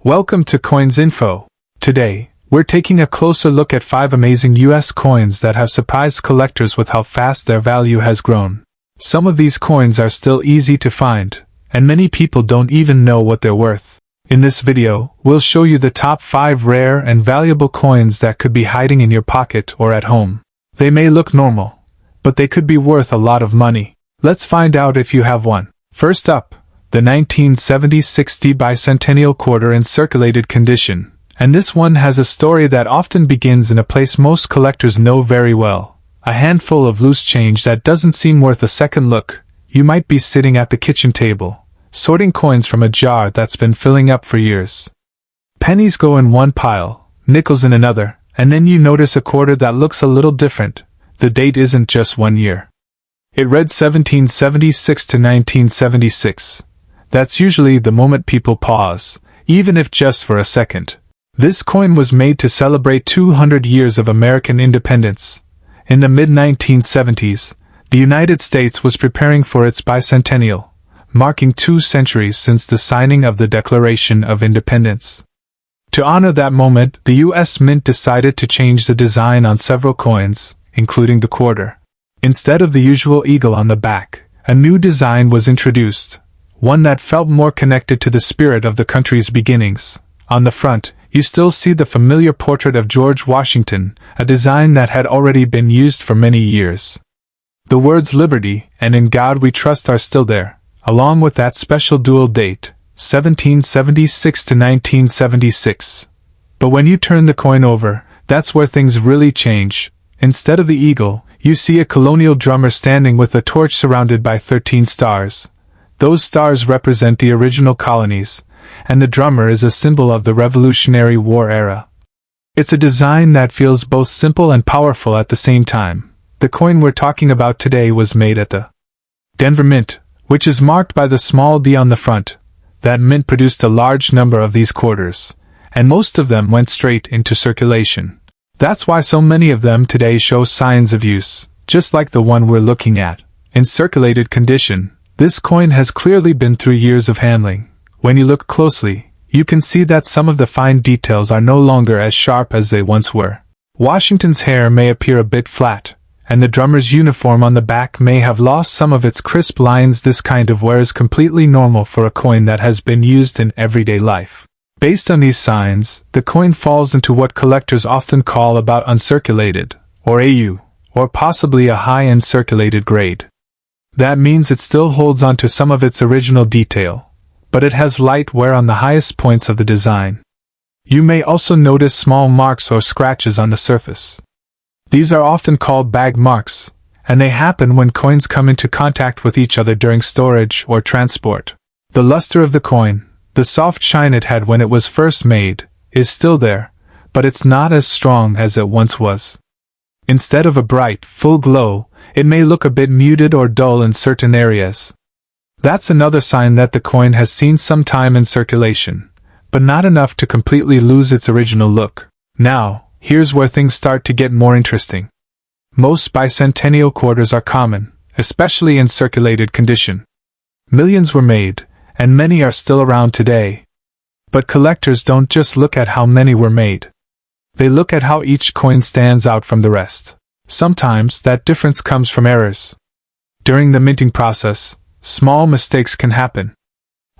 Welcome to Coins Info. Today, we're taking a closer look at 5 amazing US coins that have surprised collectors with how fast their value has grown. Some of these coins are still easy to find, and many people don't even know what they're worth. In this video, we'll show you the top 5 rare and valuable coins that could be hiding in your pocket or at home. They may look normal, but they could be worth a lot of money. Let's find out if you have one. First up, the 1970-60 Bicentennial Quarter in circulated condition, and this one has a story that often begins in a place most collectors know very well. A handful of loose change that doesn't seem worth a second look. You might be sitting at the kitchen table, sorting coins from a jar that's been filling up for years. Pennies go in one pile, nickels in another, and then you notice a quarter that looks a little different. The date isn't just 1 year. It read 1776 to 1976. That's usually the moment people pause, even if just for a second. This coin was made to celebrate 200 years of American independence. In the mid-1970s, the United States was preparing for its bicentennial, marking 2 centuries since the signing of the Declaration of Independence. To honor that moment, the U.S. Mint decided to change the design on several coins, including the quarter. Instead of the usual eagle on the back, a new design was introduced. One that felt more connected to the spirit of the country's beginnings. On the front, you still see the familiar portrait of George Washington, a design that had already been used for many years. The words Liberty and In God We Trust are still there, along with that special dual date, 1776 to 1976. But when you turn the coin over, that's where things really change. Instead of the eagle, you see a colonial drummer standing with a torch surrounded by 13 stars. Those stars represent the original colonies, and the drummer is a symbol of the Revolutionary War era. It's a design that feels both simple and powerful at the same time. The coin we're talking about today was made at the Denver Mint, which is marked by the small D on the front. That mint produced a large number of these quarters, and most of them went straight into circulation. That's why so many of them today show signs of use, just like the one we're looking at. In circulated condition, this coin has clearly been through years of handling. When you look closely, you can see that some of the fine details are no longer as sharp as they once were. Washington's hair may appear a bit flat, and the drummer's uniform on the back may have lost some of its crisp lines. This kind of wear is completely normal for a coin that has been used in everyday life. Based on these signs, the coin falls into what collectors often call about uncirculated, or AU, or possibly a high-end circulated grade. That means it still holds on to some of its original detail, but it has light wear on the highest points of the design. You may also notice small marks or scratches on the surface. These are often called bag marks, and they happen when coins come into contact with each other during storage or transport. The luster of the coin, the soft shine it had when it was first made, is still there, but it's not as strong as it once was. Instead of a bright, full glow, it may look a bit muted or dull in certain areas. That's another sign that the coin has seen some time in circulation, but not enough to completely lose its original look. Now, here's where things start to get more interesting. Most bicentennial quarters are common, especially in circulated condition. Millions were made, and many are still around today. But collectors don't just look at how many were made. They look at how each coin stands out from the rest. Sometimes that difference comes from errors. During the minting process, small mistakes can happen.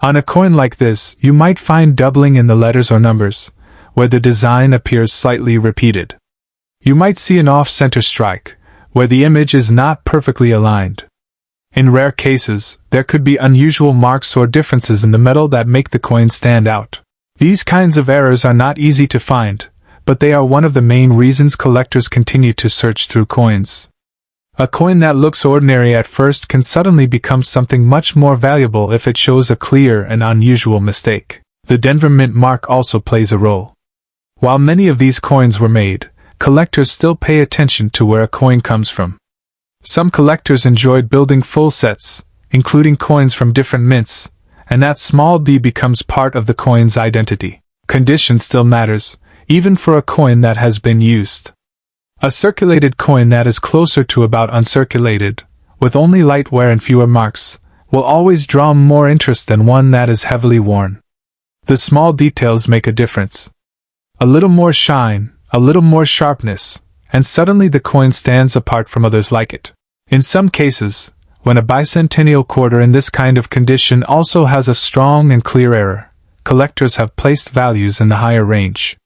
On a coin like this, you might find doubling in the letters or numbers, where the design appears slightly repeated. You might see an off-center strike, where the image is not perfectly aligned. In rare cases, there could be unusual marks or differences in the metal that make the coin stand out. These kinds of errors are not easy to find, but they are one of the main reasons collectors continue to search through coins. A coin that looks ordinary at first can suddenly become something much more valuable if it shows a clear and unusual mistake. The Denver Mint mark also plays a role. While many of these coins were made, collectors still pay attention to where a coin comes from. Some collectors enjoyed building full sets, including coins from different mints, and that small d becomes part of the coin's identity. Condition still matters, even for a coin that has been used. A circulated coin that is closer to about uncirculated, with only light wear and fewer marks, will always draw more interest than one that is heavily worn. The small details make a difference. A little more shine, a little more sharpness, and suddenly the coin stands apart from others like it. In some cases, when a bicentennial quarter in this kind of condition also has a strong and clear error, collectors have placed values in the higher range.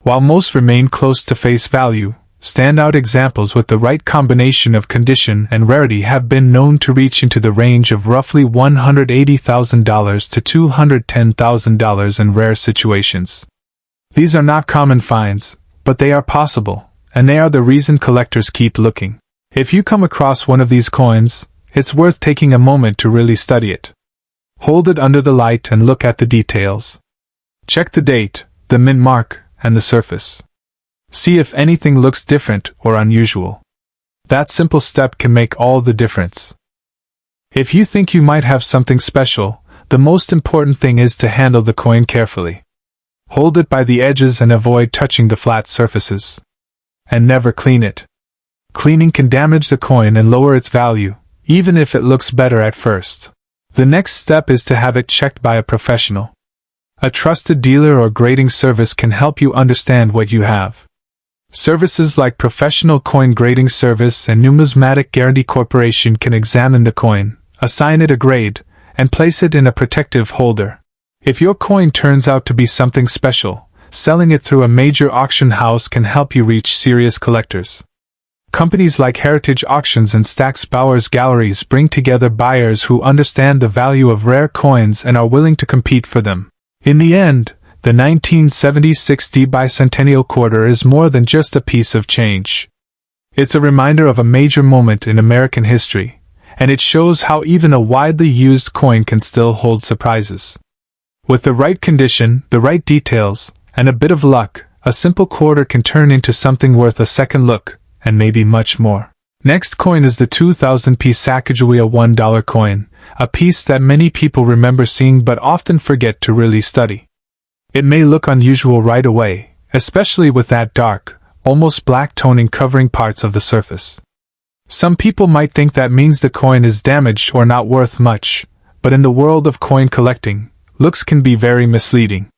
While most remain close to face value, standout examples with the right combination of condition and rarity have been known to reach into the range of roughly $180,000 to $210,000 in rare situations. These are not common finds, but they are possible, and they are the reason collectors keep looking. If you come across one of these coins, it's worth taking a moment to really study it. Hold it under the light and look at the details. Check the date, the mint mark, and the surface. See if anything looks different or unusual. That simple step can make all the difference. If you think you might have something special, the most important thing is to handle the coin carefully. Hold it by the edges and avoid touching the flat surfaces. And never clean it. Cleaning can damage the coin and lower its value, even if it looks better at first. The next step is to have it checked by a professional. A trusted dealer or grading service can help you understand what you have. Services like Professional Coin Grading Service and Numismatic Guarantee Corporation can examine the coin, assign it a grade, and place it in a protective holder. If your coin turns out to be something special, selling it through a major auction house can help you reach serious collectors. Companies like Heritage Auctions and Stack's Bowers Galleries bring together buyers who understand the value of rare coins and are willing to compete for them. In the end, the 1976 Bicentennial Quarter is more than just a piece of change. It's a reminder of a major moment in American history, and it shows how even a widely used coin can still hold surprises. With the right condition, the right details, and a bit of luck, a simple quarter can turn into something worth a second look, and maybe much more. Next coin is the 2000-piece Sacagawea $1 coin, a piece that many people remember seeing but often forget to really study. It may look unusual right away, especially with that dark, almost black toning covering parts of the surface. Some people might think that means the coin is damaged or not worth much, but in the world of coin collecting, looks can be very misleading.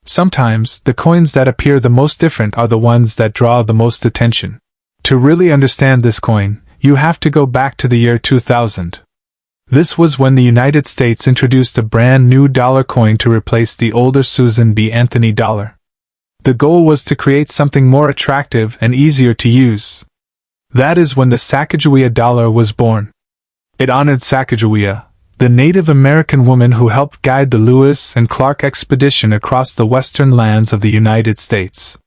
Sometimes, the coins that appear the most different are the ones that draw the most attention. To really understand this coin, you have to go back to the year 2000. This was when the United States introduced a brand new dollar coin to replace the older Susan B. Anthony dollar. The goal was to create something more attractive and easier to use. That is when the Sacagawea Dollar was born. It honored Sacagawea, the Native American woman who helped guide the Lewis and Clark expedition across the western lands of the United States.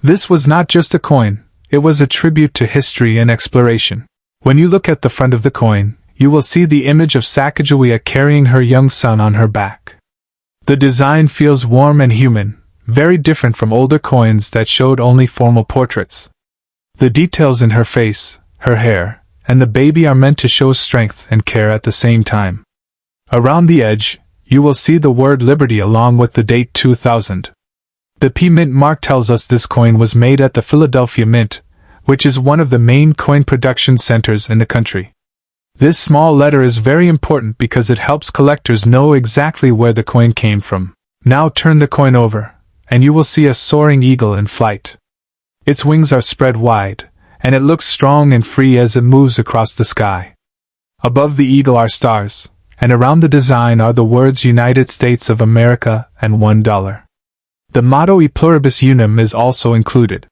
This was not just a coin, it was a tribute to history and exploration. When you look at the front of the coin, you will see the image of Sacagawea carrying her young son on her back. The design feels warm and human, very different from older coins that showed only formal portraits. The details in her face, her hair, and the baby are meant to show strength and care at the same time. Around the edge, you will see the word Liberty along with the date 2000. The P Mint mark tells us this coin was made at the Philadelphia Mint, which is one of the main coin production centers in the country. This small letter is very important because it helps collectors know exactly where the coin came from. Now turn the coin over, and you will see a soaring eagle in flight. Its wings are spread wide, and it looks strong and free as it moves across the sky. Above the eagle are stars, and around the design are the words United States of America and $1. The motto E Pluribus Unum is also included.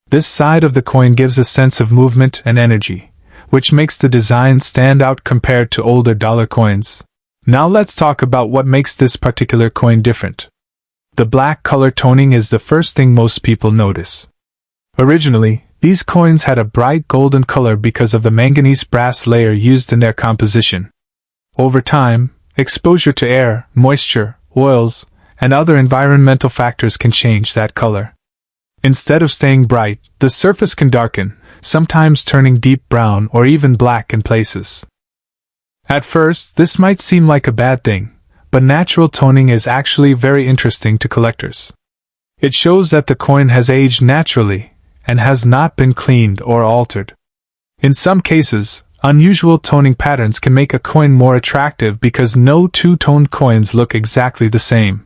This side of the coin gives a sense of movement and energy, which makes the design stand out compared to older dollar coins. Now let's talk about what makes this particular coin different. The black color toning is the first thing most people notice. Originally, these coins had a bright golden color because of the manganese brass layer used in their composition. Over time, exposure to air, moisture, oils, and other environmental factors can change that color. Instead of staying bright, the surface can darken, sometimes turning deep brown or even black in places. At first, this might seem like a bad thing, but natural toning is actually very interesting to collectors. It shows that the coin has aged naturally and has not been cleaned or altered. In some cases, unusual toning patterns can make a coin more attractive because no two-toned coins look exactly the same.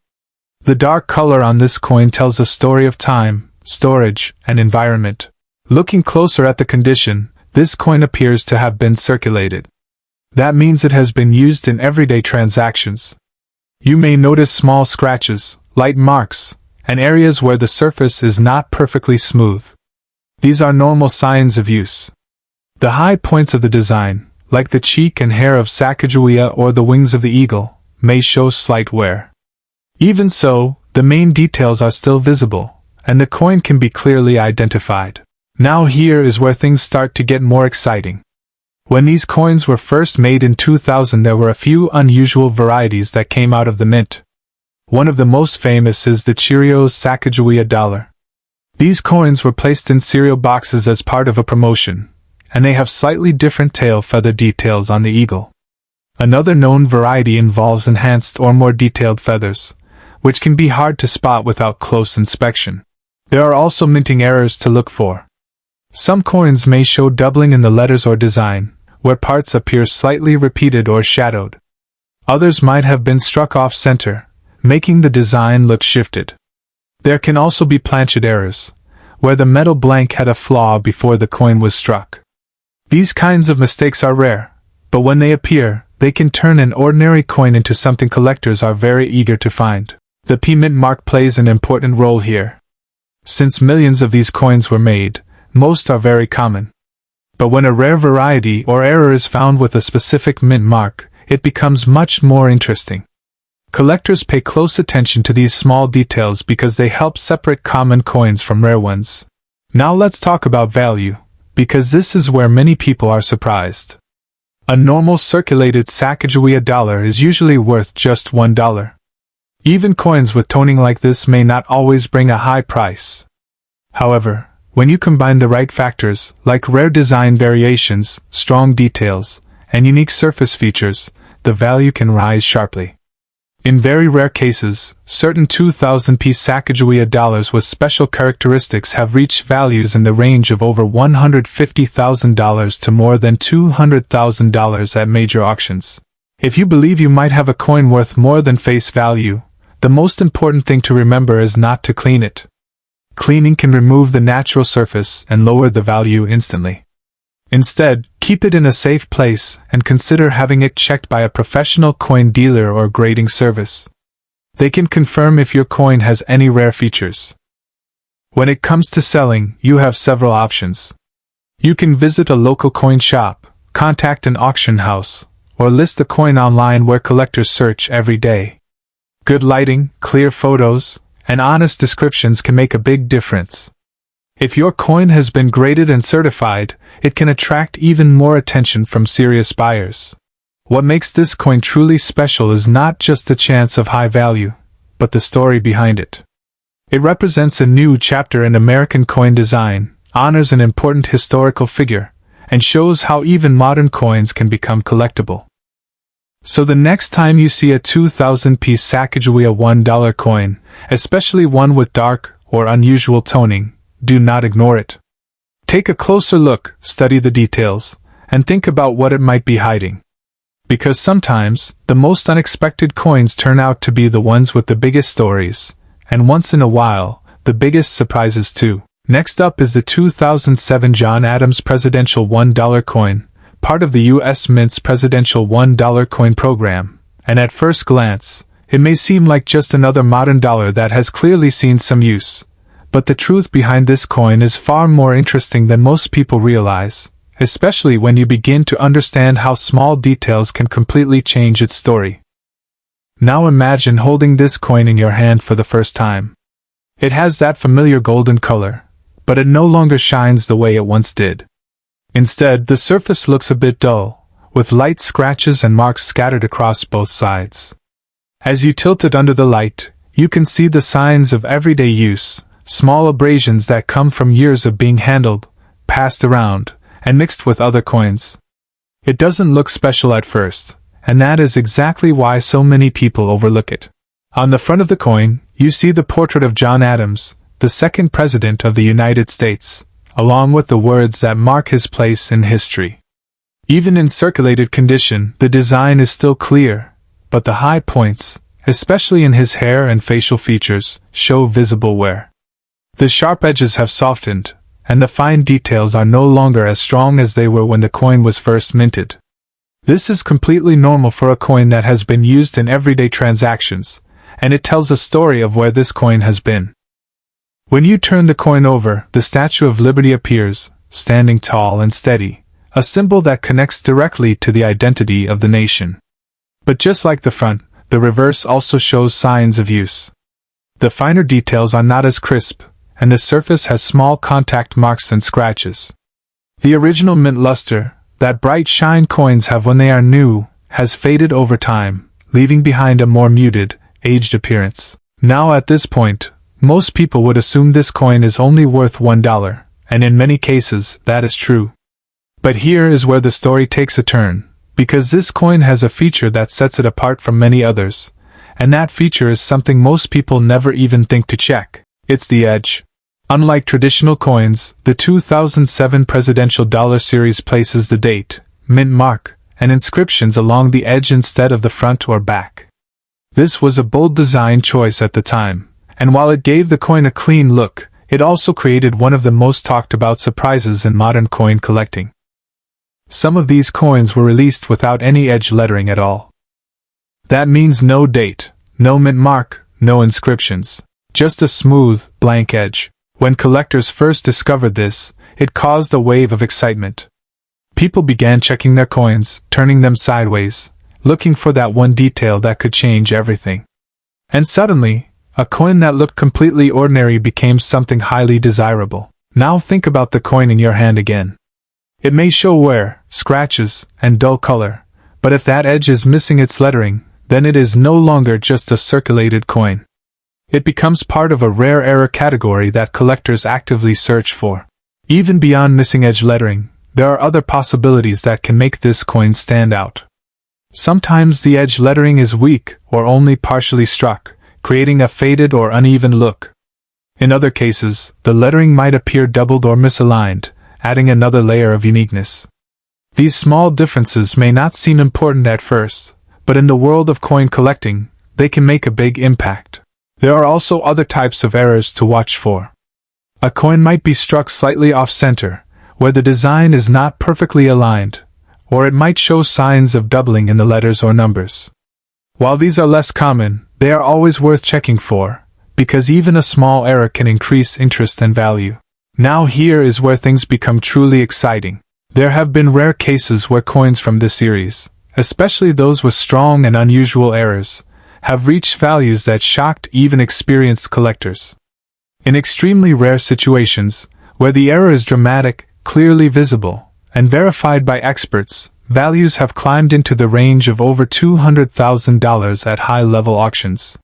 The dark color on this coin tells a story of time, storage, and environment. Looking closer at the condition, this coin appears to have been circulated. That means it has been used in everyday transactions. You may notice small scratches, light marks, and areas where the surface is not perfectly smooth. These are normal signs of use. The high points of the design, like the cheek and hair of Sacagawea or the wings of the eagle, may show slight wear. Even so, the main details are still visible, and the coin can be clearly identified. Now here is where things start to get more exciting. When these coins were first made in 2000, there were a few unusual varieties that came out of the mint. One of the most famous is the Cheerios Sacagawea Dollar. These coins were placed in cereal boxes as part of a promotion, and they have slightly different tail feather details on the eagle. Another known variety involves enhanced or more detailed feathers, which can be hard to spot without close inspection. There are also minting errors to look for. Some coins may show doubling in the letters or design, where parts appear slightly repeated or shadowed. Others might have been struck off center, making the design look shifted. There can also be planchet errors, where the metal blank had a flaw before the coin was struck. These kinds of mistakes are rare, but when they appear, they can turn an ordinary coin into something collectors are very eager to find. The P mint mark plays an important role here. Since millions of these coins were made, most are very common. But when a rare variety or error is found with a specific mint mark, it becomes much more interesting. Collectors pay close attention to these small details because they help separate common coins from rare ones. Now let's talk about value, because this is where many people are surprised. A normal circulated Sacagawea dollar is usually worth just $1. Even coins with toning like this may not always bring a high price. However, when you combine the right factors, like rare design variations, strong details, and unique surface features, the value can rise sharply. In very rare cases, certain 2000-piece Sacagawea dollars with special characteristics have reached values in the range of over $150,000 to more than $200,000 at major auctions. If you believe you might have a coin worth more than face value, the most important thing to remember is not to clean it. Cleaning can remove the natural surface and lower the value instantly. Instead, keep it in a safe place and consider having it checked by a professional coin dealer or grading service. They can confirm if your coin has any rare features. When it comes to selling, you have several options. You can visit a local coin shop, contact an auction house, or list the coin online where collectors search every day. Good lighting, clear photos, and honest descriptions can make a big difference. If your coin has been graded and certified, it can attract even more attention from serious buyers. What makes this coin truly special is not just the chance of high value, but the story behind it. It represents a new chapter in American coin design, honors an important historical figure, and shows how even modern coins can become collectible. So the next time you see a 2000-piece Sacagawea $1 coin, especially one with dark or unusual toning, do not ignore it. Take a closer look, study the details, and think about what it might be hiding. Because sometimes, the most unexpected coins turn out to be the ones with the biggest stories, and once in a while, the biggest surprises too. Next up is the 2007 John Adams Presidential $1 coin, part of the U.S. Mint's Presidential $1 coin program, and at first glance, it may seem like just another modern dollar that has clearly seen some use. But the truth behind this coin is far more interesting than most people realize, especially when you begin to understand how small details can completely change its story. Now imagine holding this coin in your hand for the first time. It has that familiar golden color, but it no longer shines the way it once did. Instead, the surface looks a bit dull, with light scratches and marks scattered across both sides. As you tilt it under the light, you can see the signs of everyday use, small abrasions that come from years of being handled, passed around, and mixed with other coins. It doesn't look special at first, and that is exactly why so many people overlook it. On the front of the coin, you see the portrait of John Adams, the second President of the United States, along with the words that mark his place in history. Even in circulated condition, the design is still clear, but the high points, especially in his hair and facial features, show visible wear. The sharp edges have softened, and the fine details are no longer as strong as they were when the coin was first minted. This is completely normal for a coin that has been used in everyday transactions, and it tells a story of where this coin has been. When you turn the coin over, the Statue of Liberty appears, standing tall and steady, a symbol that connects directly to the identity of the nation. But just like the front, the reverse also shows signs of use. The finer details are not as crisp, and the surface has small contact marks and scratches. The original mint luster, that bright shine coins have when they are new, has faded over time, leaving behind a more muted, aged appearance. Now at this point, most people would assume this coin is only worth $1, and in many cases, that is true. But here is where the story takes a turn, because this coin has a feature that sets it apart from many others, and that feature is something most people never even think to check. It's the edge. Unlike traditional coins, the 2007 Presidential Dollar series places the date, mint mark, and inscriptions along the edge instead of the front or back. This was a bold design choice at the time, and while it gave the coin a clean look, it also created one of the most talked about surprises in modern coin collecting. Some of these coins were released without any edge lettering at all. That means no date, no mint mark, no inscriptions, just a smooth, blank edge. When collectors first discovered this, it caused a wave of excitement. People began checking their coins, turning them sideways, looking for that one detail that could change everything. And suddenly, a coin that looked completely ordinary became something highly desirable. Now think about the coin in your hand again. It may show wear, scratches, and dull color, but if that edge is missing its lettering, then it is no longer just a circulated coin. It becomes part of a rare error category that collectors actively search for. Even beyond missing edge lettering, there are other possibilities that can make this coin stand out. Sometimes the edge lettering is weak or only partially struck, creating a faded or uneven look. In other cases, the lettering might appear doubled or misaligned, adding another layer of uniqueness. These small differences may not seem important at first, but in the world of coin collecting, they can make a big impact. There are also other types of errors to watch for. A coin might be struck slightly off-center, where the design is not perfectly aligned, or it might show signs of doubling in the letters or numbers. While these are less common, they are always worth checking for, because even a small error can increase interest and value. Now here is where things become truly exciting. There have been rare cases where coins from this series, especially those with strong and unusual errors, have reached values that shocked even experienced collectors. In extremely rare situations, where the error is dramatic, clearly visible, and verified by experts, values have climbed into the range of over $200,000 at high-level auctions.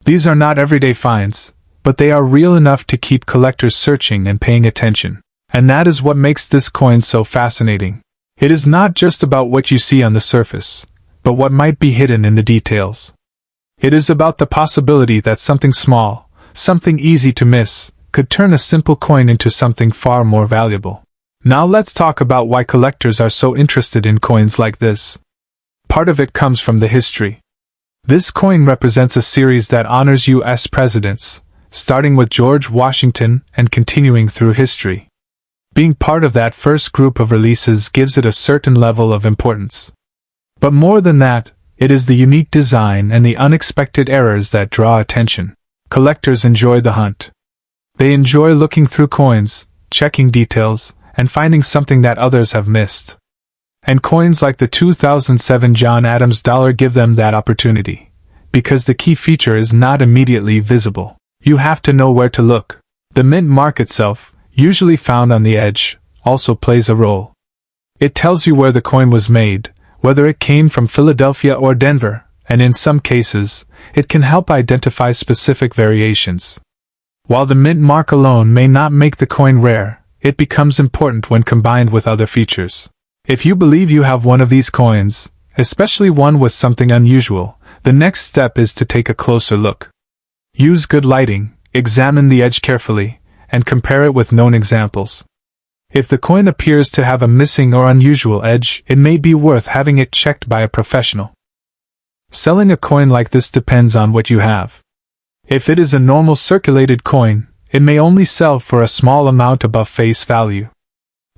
These are not everyday finds, but they are real enough to keep collectors searching and paying attention. And that is what makes this coin so fascinating. It is not just about what you see on the surface, but what might be hidden in the details. It is about the possibility that something small, something easy to miss, could turn a simple coin into something far more valuable. Now let's talk about why collectors are so interested in coins like this. Part of it comes from the history. This coin represents a series that honors U.S. presidents, starting with George Washington and continuing through history. Being part of that first group of releases gives it a certain level of importance. But more than that, it is the unique design and the unexpected errors that draw attention. Collectors enjoy the hunt. They enjoy looking through coins, checking details, and finding something that others have missed. And coins like the 2007 John Adams dollar give them that opportunity, because the key feature is not immediately visible. You have to know where to look. The mint mark itself, usually found on the edge, also plays a role. It tells you where the coin was made, whether it came from Philadelphia or Denver, and in some cases, it can help identify specific variations. While the mint mark alone may not make the coin rare, it becomes important when combined with other features. If you believe you have one of these coins, especially one with something unusual, the next step is to take a closer look. Use good lighting, examine the edge carefully, and compare it with known examples. If the coin appears to have a missing or unusual edge, it may be worth having it checked by a professional. Selling a coin like this depends on what you have. If it is a normal circulated coin, it may only sell for a small amount above face value.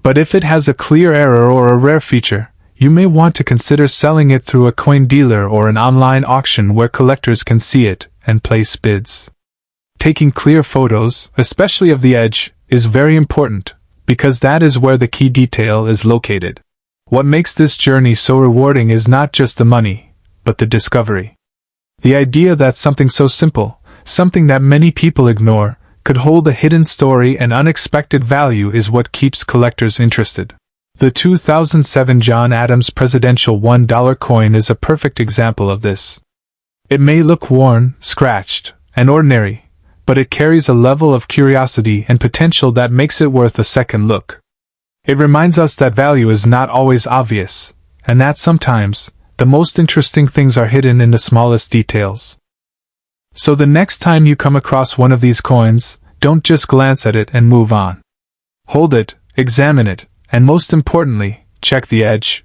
But if it has a clear error or a rare feature, you may want to consider selling it through a coin dealer or an online auction where collectors can see it and place bids. Taking clear photos, especially of the edge, is very important, because that is where the key detail is located. What makes this journey so rewarding is not just the money, but the discovery. The idea that something so simple, something that many people ignore, could hold a hidden story and unexpected value is what keeps collectors interested. The 2007 John Adams Presidential $1 coin is a perfect example of this. It may look worn, scratched, and ordinary, but it carries a level of curiosity and potential that makes it worth a second look. It reminds us that value is not always obvious, and that sometimes, the most interesting things are hidden in the smallest details. So the next time you come across one of these coins, don't just glance at it and move on. Hold it, examine it, and most importantly, check the edge.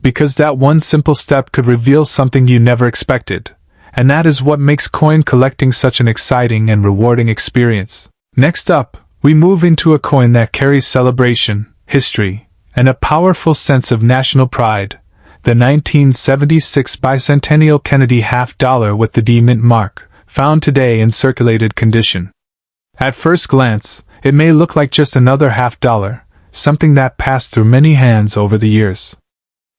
Because that one simple step could reveal something you never expected, and that is what makes coin collecting such an exciting and rewarding experience. Next up, we move into a coin that carries celebration, history, and a powerful sense of national pride, the 1976 Bicentennial Kennedy $50 with the D mint mark, found today in circulated condition. At first glance, it may look like just another $50, something that passed through many hands over the years.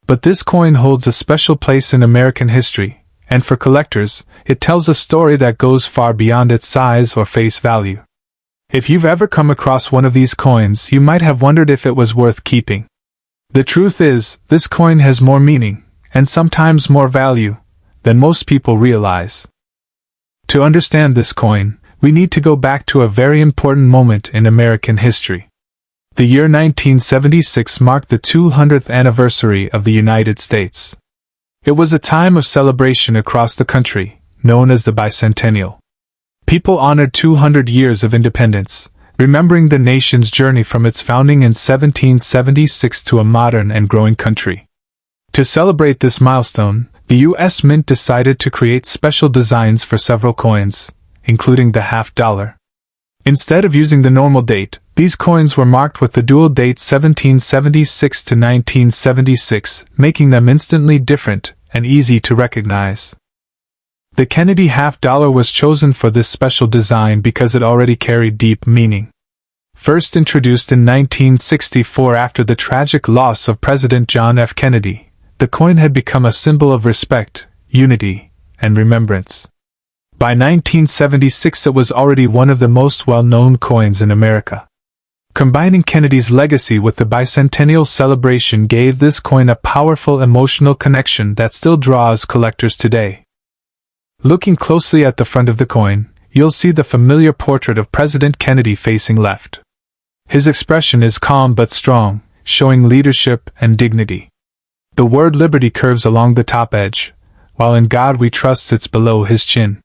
But this coin holds a special place in American history, and for collectors, it tells a story that goes far beyond its size or face value. If you've ever come across one of these coins, you might have wondered if it was worth keeping. The truth is, this coin has more meaning, and sometimes more value, than most people realize. To understand this coin, we need to go back to a very important moment in American history. The year 1976 marked the 200th anniversary of the United States. It was a time of celebration across the country, known as the Bicentennial. People honored 200 years of independence, remembering the nation's journey from its founding in 1776 to a modern and growing country. To celebrate this milestone, the U.S. Mint decided to create special designs for several coins, including the $50. Instead of using the normal date, these coins were marked with the dual date 1776 to 1976, making them instantly different and easy to recognize. The Kennedy $50 was chosen for this special design because it already carried deep meaning. First introduced in 1964 after the tragic loss of President John F. Kennedy, the coin had become a symbol of respect, unity, and remembrance. By 1976 it was already one of the most well-known coins in America. Combining Kennedy's legacy with the bicentennial celebration gave this coin a powerful emotional connection that still draws collectors today. Looking closely at the front of the coin, you'll see the familiar portrait of President Kennedy facing left. His expression is calm but strong, showing leadership and dignity. The word liberty curves along the top edge, while in God we trust sits below his chin.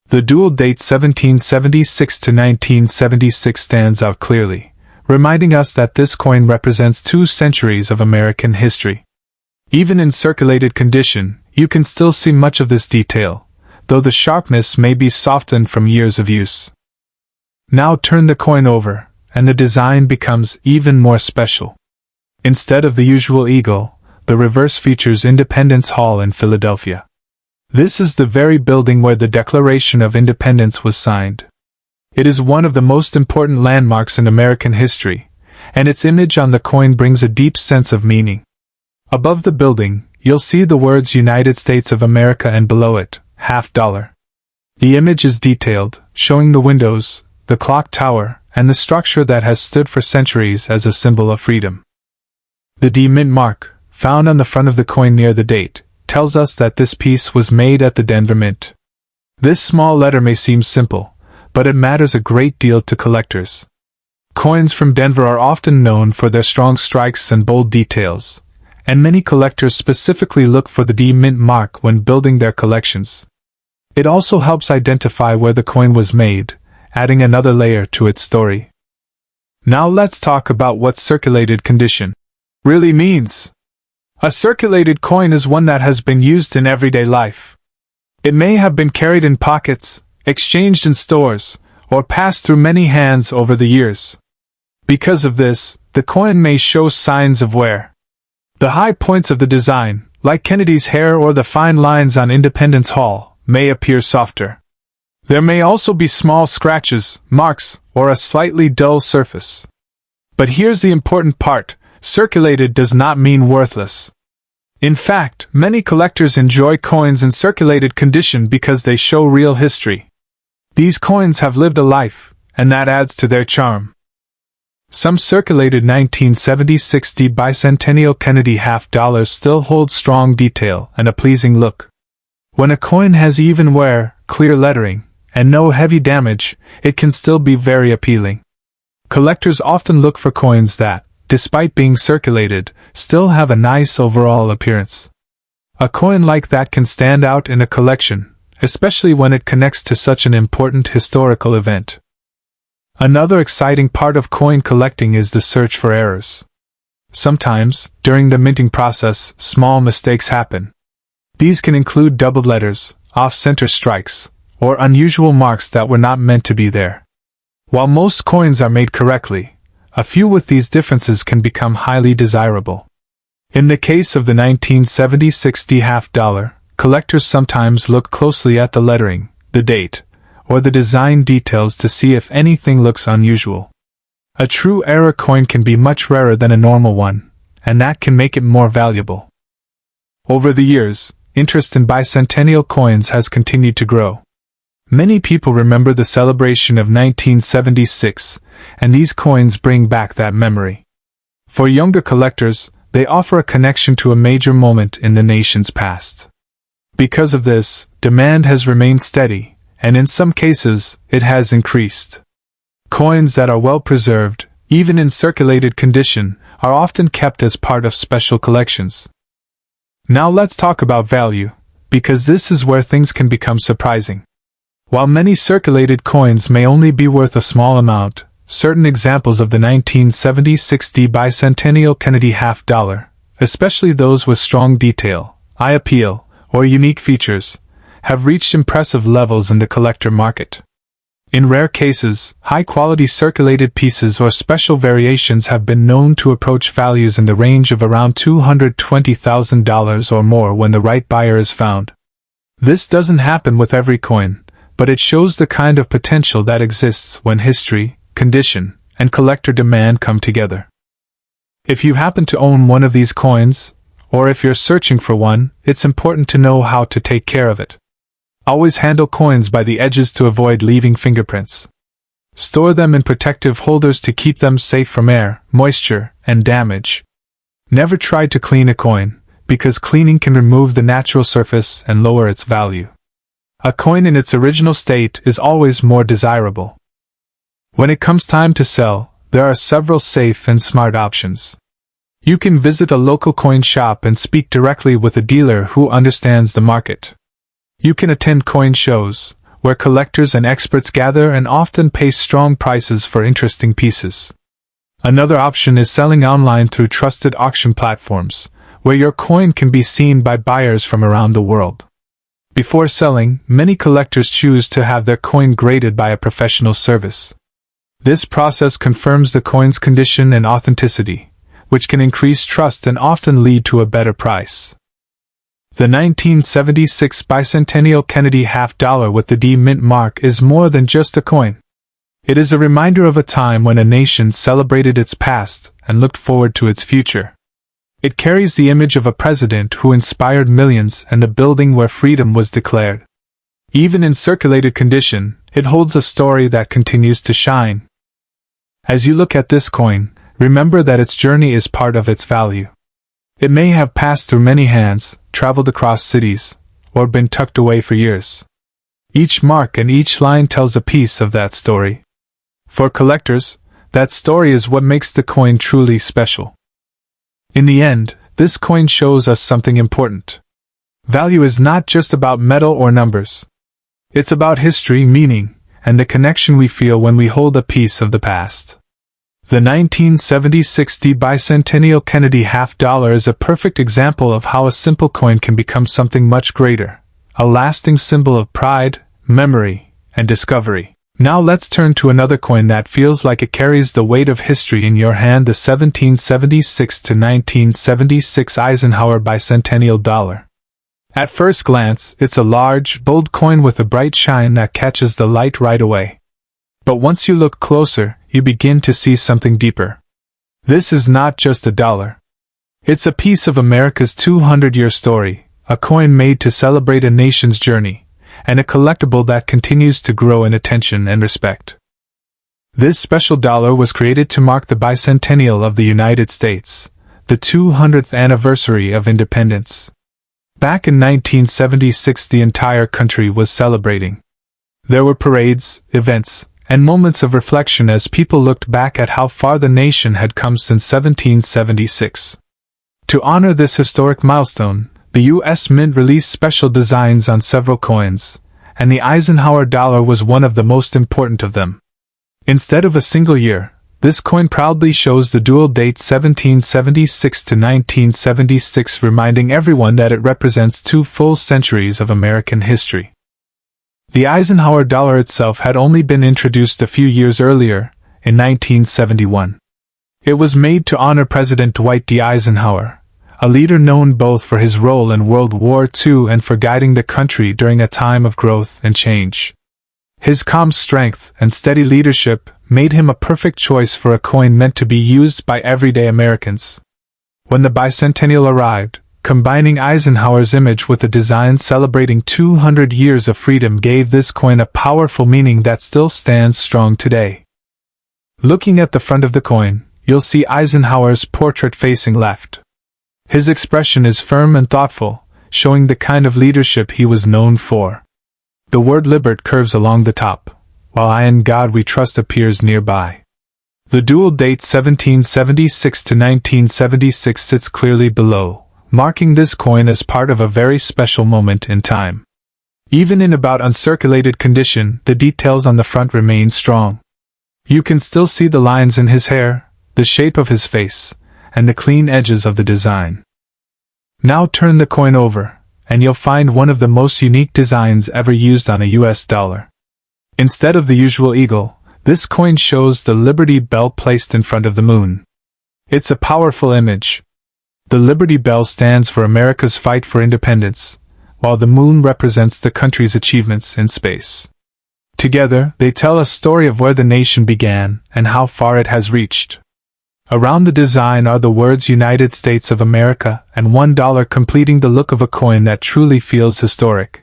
The dual date 1776 to 1976 stands out clearly, reminding us that this coin represents 2 centuries of American history. Even in circulated condition, you can still see much of this detail, though the sharpness may be softened from years of use. Now turn the coin over, and the design becomes even more special. Instead of the usual eagle, the reverse features Independence Hall in Philadelphia. This is the very building where the Declaration of Independence was signed. It is one of the most important landmarks in American history, and its image on the coin brings a deep sense of meaning. Above the building, you'll see the words United States of America and below it, $50. The image is detailed, showing the windows, the clock tower, and the structure that has stood for centuries as a symbol of freedom. The D mint mark, found on the front of the coin near the date, tells us that this piece was made at the Denver Mint. This small letter may seem simple, but it matters a great deal to collectors. Coins from Denver are often known for their strong strikes and bold details, and many collectors specifically look for the D mint mark when building their collections. It also helps identify where the coin was made, adding another layer to its story. Now let's talk about what circulated condition really means. A circulated coin is one that has been used in everyday life. It may have been carried in pockets, exchanged in stores, or passed through many hands over the years. Because of this, the coin may show signs of wear. The high points of the design, like Kennedy's hair or the fine lines on Independence Hall, may appear softer. There may also be small scratches, marks, or a slightly dull surface. But here's the important part: circulated does not mean worthless. In fact, many collectors enjoy coins in circulated condition because they show real history. These coins have lived a life, and that adds to their charm. Some circulated 1970-60 Bicentennial Kennedy half-dollars still hold strong detail and a pleasing look. When a coin has even wear, clear lettering, and no heavy damage, it can still be very appealing. Collectors often look for coins that, despite being circulated, still have a nice overall appearance. A coin like that can stand out in a collection, especially when it connects to such an important historical event. Another exciting part of coin collecting is the search for errors. Sometimes, during the minting process, small mistakes happen. These can include doubled letters, off-center strikes, or unusual marks that were not meant to be there. While most coins are made correctly, a few with these differences can become highly desirable. In the case of the 1970-60 half-dollar, collectors sometimes look closely at the lettering, the date, or the design details to see if anything looks unusual. A true error coin can be much rarer than a normal one, and that can make it more valuable. Over the years, interest in bicentennial coins has continued to grow. Many people remember the celebration of 1976, and these coins bring back that memory. For younger collectors, they offer a connection to a major moment in the nation's past. Because of this, demand has remained steady, and in some cases, it has increased. Coins that are well preserved, even in circulated condition, are often kept as part of special collections. Now let's talk about value, because this is where things can become surprising. While many circulated coins may only be worth a small amount, certain examples of the 1970-60 Bicentennial Kennedy half-dollar, especially those with strong detail, eye appeal, or unique features, have reached impressive levels in the collector market. In rare cases, high-quality circulated pieces or special variations have been known to approach values in the range of around $220,000 or more when the right buyer is found. This doesn't happen with every coin, but it shows the kind of potential that exists when history, condition, and collector demand come together. If you happen to own one of these coins, or if you're searching for one, it's important to know how to take care of it. Always handle coins by the edges to avoid leaving fingerprints. Store them in protective holders to keep them safe from air, moisture, and damage. Never try to clean a coin, because cleaning can remove the natural surface and lower its value. A coin in its original state is always more desirable. When it comes time to sell, there are several safe and smart options. You can visit a local coin shop and speak directly with a dealer who understands the market. You can attend coin shows, where collectors and experts gather and often pay strong prices for interesting pieces. Another option is selling online through trusted auction platforms, where your coin can be seen by buyers from around the world. Before selling, many collectors choose to have their coin graded by a professional service. This process confirms the coin's condition and authenticity, which can increase trust and often lead to a better price. The 1976 Bicentennial Kennedy half-dollar with the D Mint mark is more than just a coin. It is a reminder of a time when a nation celebrated its past and looked forward to its future. It carries the image of a president who inspired millions and a building where freedom was declared. Even in circulated condition, it holds a story that continues to shine. As you look at this coin, remember that its journey is part of its value. It may have passed through many hands, traveled across cities, or been tucked away for years. Each mark and each line tells a piece of that story. For collectors, that story is what makes the coin truly special. In the end, this coin shows us something important. Value is not just about metal or numbers. It's about history, meaning, and the connection we feel when we hold a piece of the past. The 1970-60 Bicentennial Kennedy half-dollar is a perfect example of how a simple coin can become something much greater, a lasting symbol of pride, memory, and discovery. Now let's turn to another coin that feels like it carries the weight of history in your hand, the 1776 to 1976 Eisenhower Bicentennial Dollar. At first glance, it's a large, bold coin with a bright shine that catches the light right away. But once you look closer, you begin to see something deeper. This is not just a dollar. It's a piece of America's 200-year story, a coin made to celebrate a nation's journey, and a collectible that continues to grow in attention and respect. This special dollar was created to mark the bicentennial of the United States, the 200th anniversary of independence. Back in 1976, the entire country was celebrating. There were parades, events, and moments of reflection as people looked back at how far the nation had come since 1776. To honor this historic milestone, the U.S. Mint released special designs on several coins, and the Eisenhower Dollar was one of the most important of them. Instead of a single year, this coin proudly shows the dual date 1776 to 1976, reminding everyone that it represents 2 full centuries of American history. The Eisenhower Dollar itself had only been introduced a few years earlier, in 1971. It was made to honor President Dwight D. Eisenhower, a leader known both for his role in World War II and for guiding the country during a time of growth and change. His calm strength and steady leadership made him a perfect choice for a coin meant to be used by everyday Americans. When the bicentennial arrived, combining Eisenhower's image with a design celebrating 200 years of freedom gave this coin a powerful meaning that still stands strong today. Looking at the front of the coin, you'll see Eisenhower's portrait facing left. His expression is firm and thoughtful, showing the kind of leadership he was known for. The word Libert curves along the top, while I in God we trust appears nearby. The dual date 1776 to 1976 sits clearly below, marking this coin as part of a very special moment in time. Even in about uncirculated condition, the details on the front remain strong. You can still see the lines in his hair, the shape of his face, and the clean edges of the design. Now turn the coin over, and you'll find one of the most unique designs ever used on a US dollar. Instead of the usual eagle, this coin shows the Liberty Bell placed in front of the moon. It's a powerful image. The Liberty Bell stands for America's fight for independence, while the moon represents the country's achievements in space. Together, they tell a story of where the nation began and how far it has reached. Around the design are the words United States of America and $1, completing the look of a coin that truly feels historic.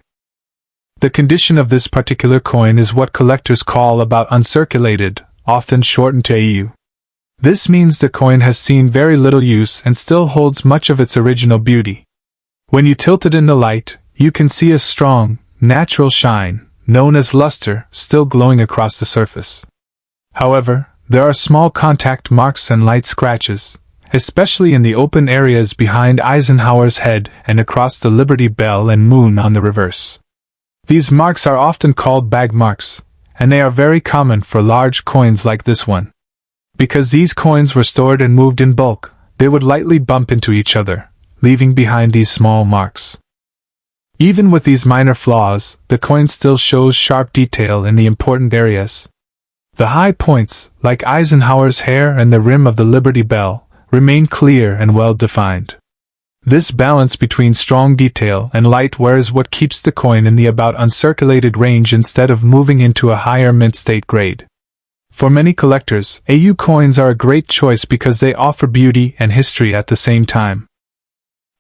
The condition of this particular coin is what collectors call about uncirculated, often shortened to AU. This means the coin has seen very little use and still holds much of its original beauty. When you tilt it in the light, you can see a strong, natural shine, known as luster, still glowing across the surface. However, there are small contact marks and light scratches, especially in the open areas behind Eisenhower's head and across the Liberty Bell and moon on the reverse. These marks are often called bag marks, and they are very common for large coins like this one. Because these coins were stored and moved in bulk, they would lightly bump into each other, leaving behind these small marks. Even with these minor flaws, the coin still shows sharp detail in the important areas. The high points, like Eisenhower's hair and the rim of the Liberty Bell, remain clear and well defined. This balance between strong detail and light wear is what keeps the coin in the about uncirculated range instead of moving into a higher mint state grade. For many collectors, AU coins are a great choice because they offer beauty and history at the same time.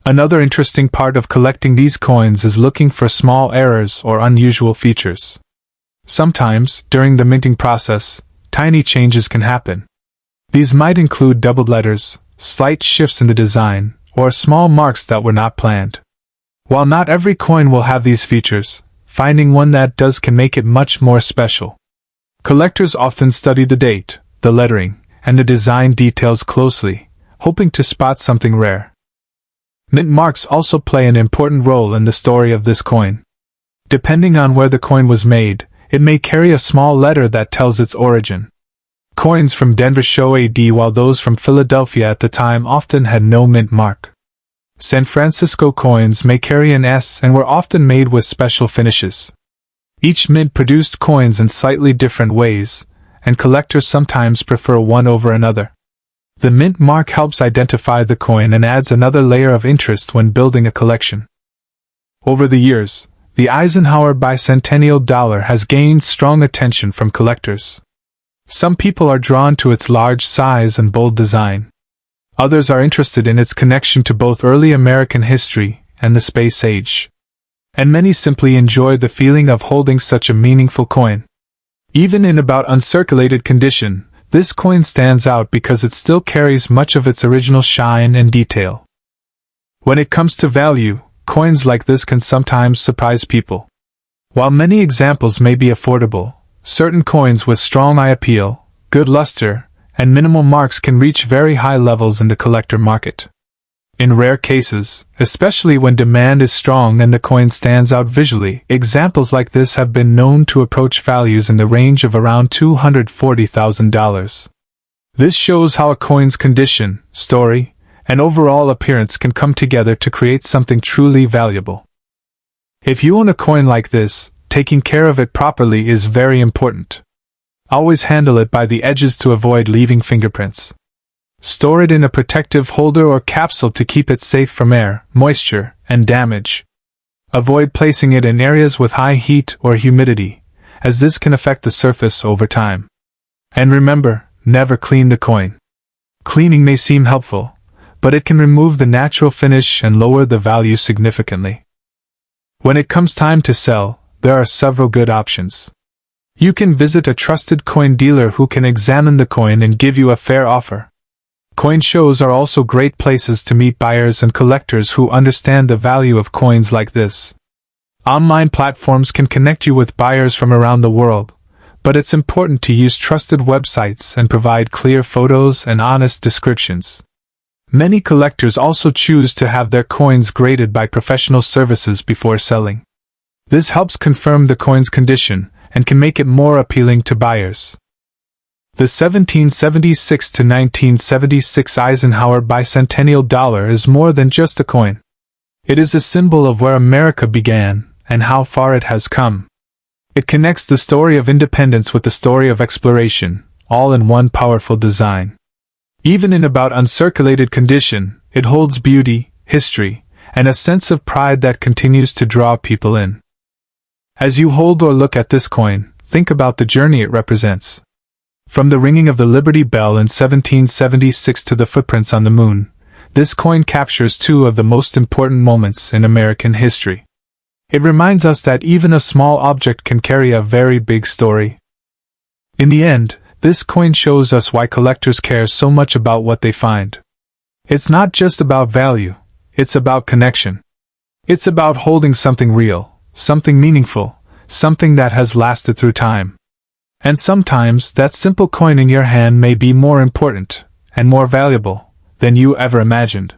Another interesting part of collecting these coins is looking for small errors or unusual features. Sometimes, during the minting process, tiny changes can happen. These might include doubled letters, slight shifts in the design, or small marks that were not planned. While not every coin will have these features, finding one that does can make it much more special. Collectors often study the date, the lettering, and the design details closely, hoping to spot something rare. Mint marks also play an important role in the story of this coin. Depending on where the coin was made, it may carry a small letter that tells its origin. Coins from Denver show AD while those from Philadelphia at the time often had no mint mark. San Francisco coins may carry an S and were often made with special finishes. Each mint produced coins in slightly different ways, and collectors sometimes prefer one over another. The mint mark helps identify the coin and adds another layer of interest when building a collection. Over the years, the Eisenhower Bicentennial Dollar has gained strong attention from collectors. Some people are drawn to its large size and bold design. Others are interested in its connection to both early American history and the space age. And many simply enjoy the feeling of holding such a meaningful coin. Even in about uncirculated condition, this coin stands out because it still carries much of its original shine and detail. When it comes to value, coins like this can sometimes surprise people. While many examples may be affordable, certain coins with strong eye appeal, good luster, and minimal marks can reach very high levels in the collector market. In rare cases, especially when demand is strong and the coin stands out visually, examples like this have been known to approach values in the range of around $240,000. This shows how a coin's condition, story, and overall appearance can come together to create something truly valuable. If you own a coin like this, taking care of it properly is very important. Always handle it by the edges to avoid leaving fingerprints. Store it in a protective holder or capsule to keep it safe from air, moisture, and damage. Avoid placing it in areas with high heat or humidity, as this can affect the surface over time. And remember, never clean the coin. Cleaning may seem helpful, but it can remove the natural finish and lower the value significantly. When it comes time to sell, there are several good options. You can visit a trusted coin dealer who can examine the coin and give you a fair offer. Coin shows are also great places to meet buyers and collectors who understand the value of coins like this. Online platforms can connect you with buyers from around the world, but it's important to use trusted websites and provide clear photos and honest descriptions. Many collectors also choose to have their coins graded by professional services before selling. This helps confirm the coin's condition and can make it more appealing to buyers. The 1776 to 1976 Eisenhower Bicentennial Dollar is more than just a coin. It is a symbol of where America began and how far it has come. It connects the story of independence with the story of exploration, all in one powerful design. Even in about uncirculated condition, it holds beauty, history, and a sense of pride that continues to draw people in. As you hold or look at this coin, think about the journey it represents. From the ringing of the Liberty Bell in 1776 to the footprints on the moon, this coin captures two of the most important moments in American history. It reminds us that even a small object can carry a very big story. In the end, this coin shows us why collectors care so much about what they find. It's not just about value, it's about connection. It's about holding something real, something meaningful, something that has lasted through time. And sometimes that simple coin in your hand may be more important and more valuable than you ever imagined.